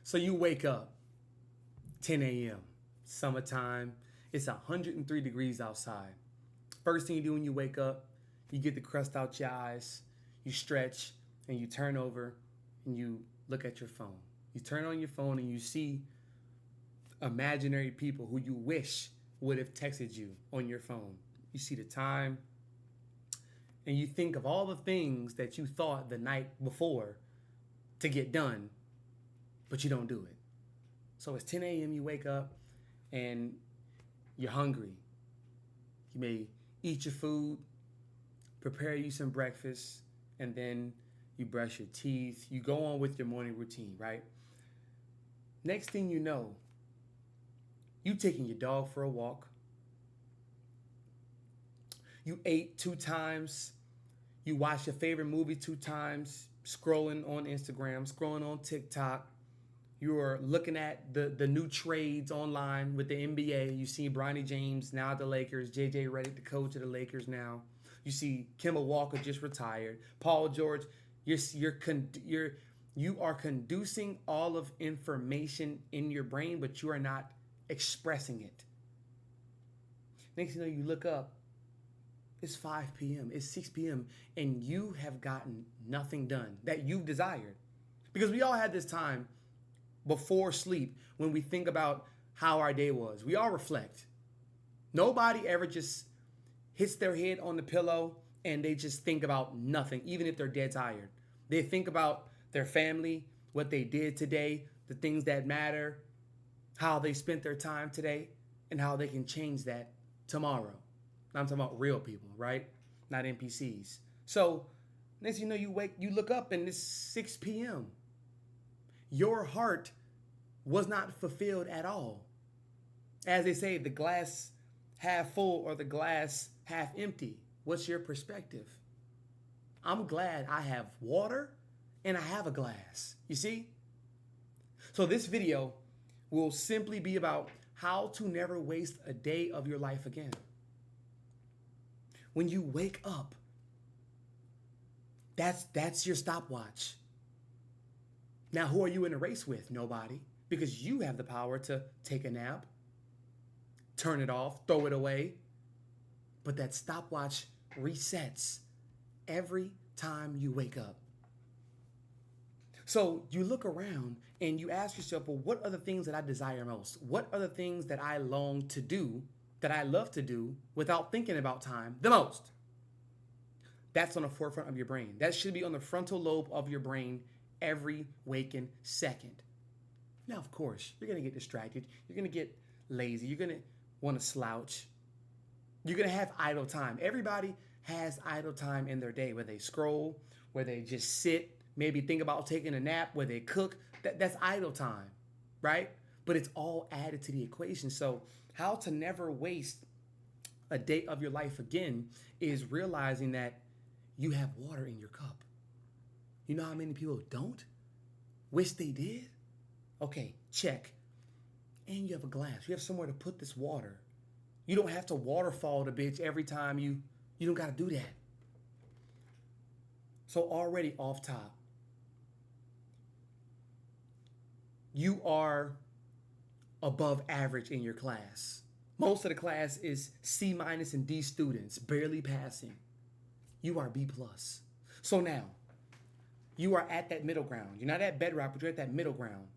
So you wake up 10 a.m. summertime. It's 103 degrees outside. First thing you do when you wake up, you get the crust out your eyes, you stretch, and you turn over and you look at your phone. You turn on your phone and you see imaginary people who you wish would have texted you on your phone. You see the time, and you think of all the things that you thought the night before to get done, but you don't do it. So it's 10 a.m., you wake up, and you're hungry. You may eat your food, prepare you some breakfast, and then you brush your teeth. You go on with your morning routine, right? Next thing you know, you taking your dog for a walk. You ate 2 times. You watched your favorite movie 2 times, scrolling on Instagram, scrolling on TikTok. You are looking at the new trades online with the NBA. You see Bronny James now at the Lakers, JJ Redick, the coach of the Lakers now. You see Kemba Walker just retired. Paul George, you are conducing all of information in your brain, but you are not expressing it. Next thing you know, you look up, it's 5 p.m., it's 6 p.m., and you have gotten nothing done that you've desired. Because we all had this time before sleep when we think about how our day was. We all reflect. Nobody ever just hits their head on the pillow and they just think about nothing, even if they're dead tired. They think about their family, what they did today, the things that matter, how they spent their time today, and how they can change that tomorrow. I'm talking about real people, right? Not NPCs. So next thing you know, you look up and it's 6 p.m. Your heart was not fulfilled at all. As they say, the glass half full or the glass half empty. What's your perspective? I'm glad I have water and I have a glass. You see? So this video will simply be about how to never waste a day of your life again. When you wake up, that's your stopwatch. Now, who are you in a race with? Nobody. Because you have the power to take a nap, turn it off, throw it away. But that stopwatch resets every time you wake up. So you look around and you ask yourself, well, what are the things that I desire most? What are the things that I long to do, that I love to do without thinking about time the most? That's on the forefront of your brain. That should be on the frontal lobe of your brain every waking second. Now, of course, you're going to get distracted. You're going to get lazy. You're going to want to slouch. You're going to have idle time. Everybody has idle time in their day, where they scroll, where they just sit, maybe think about taking a nap, where they cook. That's idle time, right? But it's all added to the equation. So how to never waste a day of your life again is realizing that you have water in your cup. You know how many people don't? Wish they did? Okay, check. And you have a glass. You have somewhere to put this water. You don't have to waterfall the bitch every time you don't got to do that. So already off top, you are above average in your class. Most of the class is C- and D students, barely passing. You are B+. So now, you are at that middle ground. You're not at bedrock, but you're at that middle ground.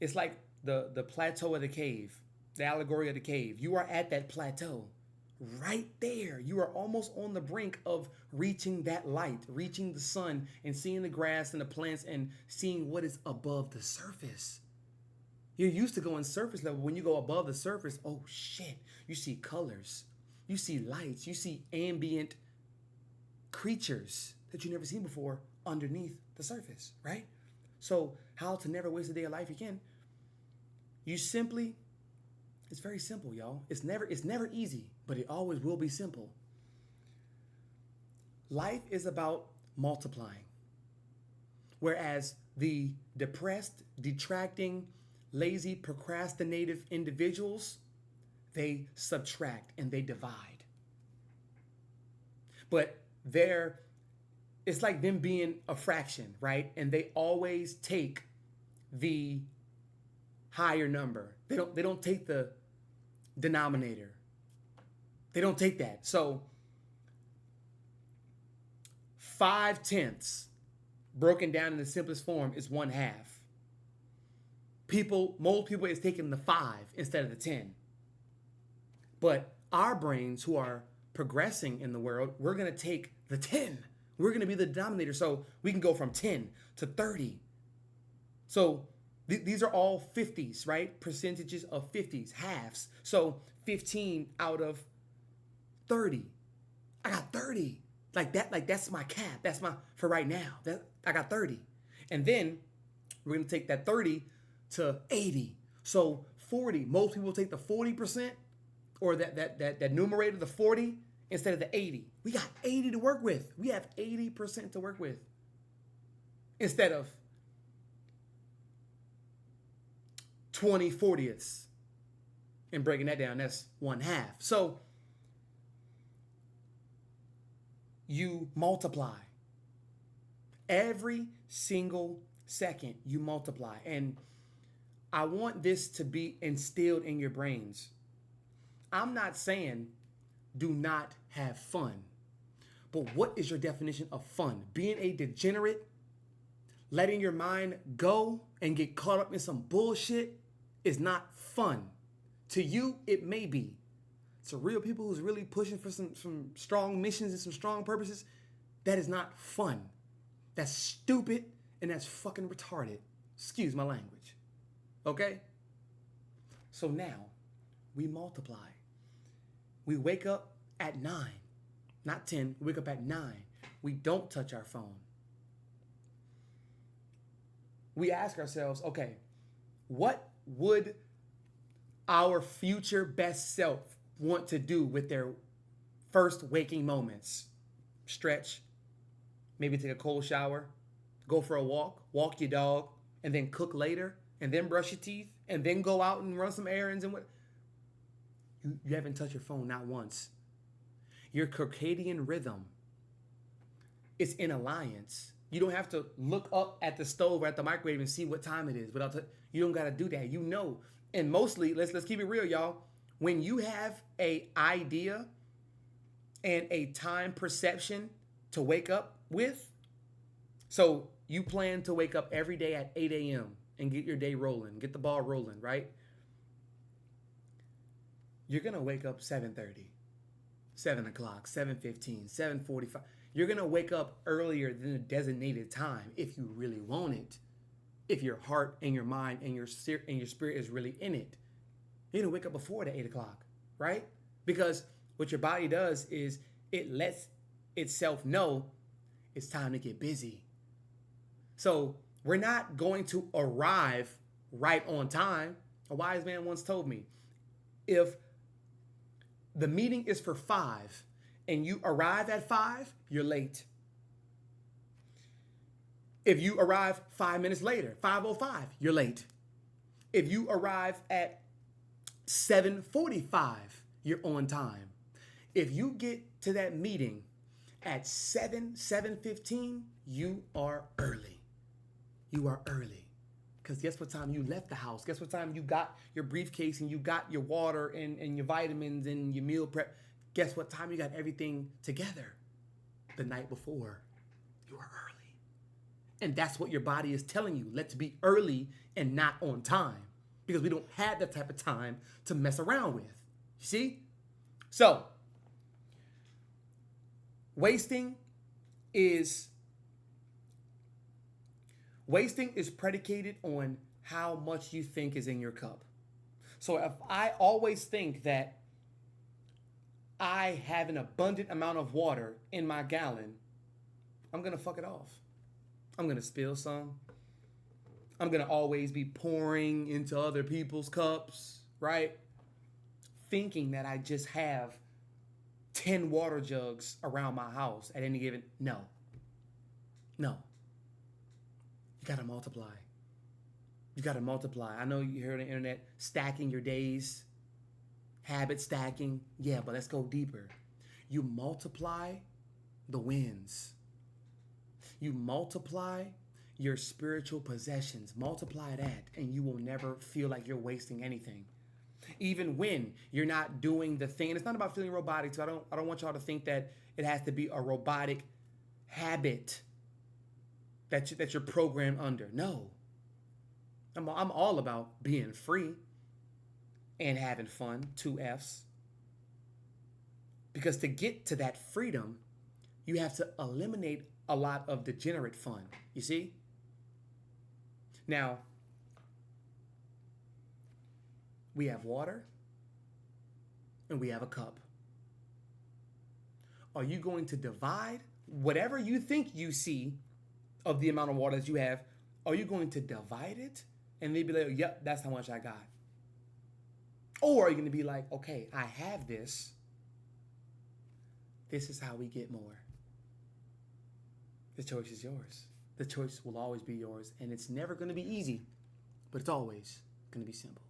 It's like the plateau of the cave, the allegory of the cave. You are at that plateau. Right there. You are almost on the brink of reaching that light, reaching the sun and seeing the grass and the plants and seeing what is above the surface. You're used to going surface level. When you go above the surface, oh shit, you see colors. You see lights. You see ambient creatures that you've never seen before underneath the surface, right? So how to never waste a day of life again? It's very simple, y'all. It's never easy, but it always will be simple. Life is about multiplying. Whereas the depressed, detracting, lazy, procrastinative individuals, they subtract and they divide. But it's like them being a fraction, right? And they always take the higher number. They don't take the denominator. They don't take that. So 5/10 broken down in the simplest form is 1/2. Most people is taking the 5 instead of the 10. But our brains who are progressing in the world, we're going to take the 10. We're going to be the denominator. So we can go from 10 to 30. So these are all 50s, right? Percentages of 50s, halves. So 15 out of 30. I got 30. Like that's my cap. That's my, for right now. I got 30. And then we're going to take that 30 to 80. So 40. Most people take the 40%, or that numerator, the 40, instead of the 80. We got 80 to work with. We have 80% to work with. Instead of 20/40ths. And breaking that down, that's 1/2. So you multiply. Every single second you multiply. And I want this to be instilled in your brains. I'm not saying do not have fun. But what is your definition of fun? Being a degenerate, letting your mind go and get caught up in some bullshit is not fun. To you, it may be. To real people who's really pushing for some strong missions and some strong purposes, that is not fun. That's stupid and that's fucking retarded. Excuse my language. Okay? So now, we multiply. We wake up at 9, not 10. We wake up at 9. We don't touch our phone. We ask ourselves, okay, what would our future best self want to do with their first waking moments? Stretch, maybe take a cold shower, go for a walk your dog, and then cook later, and then brush your teeth, and then go out and run some errands and what? You haven't touched your phone not once. Your circadian rhythm is in alliance. You don't have to look up at the stove or at the microwave and see what time it is. You don't got to do that. You know. And mostly, let's keep it real, y'all. When you have a idea and a time perception to wake up with, so you plan to wake up every day at 8 a.m. and get your day rolling, get the ball rolling, right? You're going to wake up 7:30, 7 o'clock, 7:15, 7:45. You're going to wake up earlier than the designated time if you really want it. If your heart and your mind and your spirit is really in it. You're going to wake up before the 8 o'clock, right? Because what your body does is it lets itself know it's time to get busy. So we're not going to arrive right on time. A wise man once told me, if the meeting is for 5 and you arrive at 5, you're late. If you arrive 5 minutes later, 5:05, you're late. If you arrive at 7:45, you're on time. If you get to that meeting at 7:15, you are early. You are early. Because guess what time you left the house? Guess what time you got your briefcase and you got your water and your vitamins and your meal prep? Guess what time you got everything together? The night before. You are early. And that's what your body is telling you. Let's be early and not on time. Because we don't have that type of time to mess around with. You see? So, wasting is predicated on how much you think is in your cup. So if I always think that I have an abundant amount of water in my gallon, I'm going to fuck it off. I'm going to spill some. I'm going to always be pouring into other people's cups, right? Thinking that I just have 10 water jugs around my house at any given... No. You got to multiply. You got to multiply. I know you hear on the internet, stacking your days, habit stacking. Yeah, but let's go deeper. You multiply the wins. You multiply your spiritual possessions. Multiply that, and you will never feel like you're wasting anything. Even when you're not doing the thing. And it's not about feeling robotic. So I don't want y'all to think that it has to be a robotic habit that you're programmed under. No. I'm all about being free and having fun, 2 F's. Because to get to that freedom, you have to eliminate a lot of degenerate fun. You see? Now, we have water and we have a cup. Are you going to divide whatever you think you see of the amount of water that you have? Are you going to divide it and then be like, yep, that's how much I got? Or are you going to be like, okay, I have this. This is how we get more. The choice is yours. The choice will always be yours. And it's never going to be easy, but it's always going to be simple.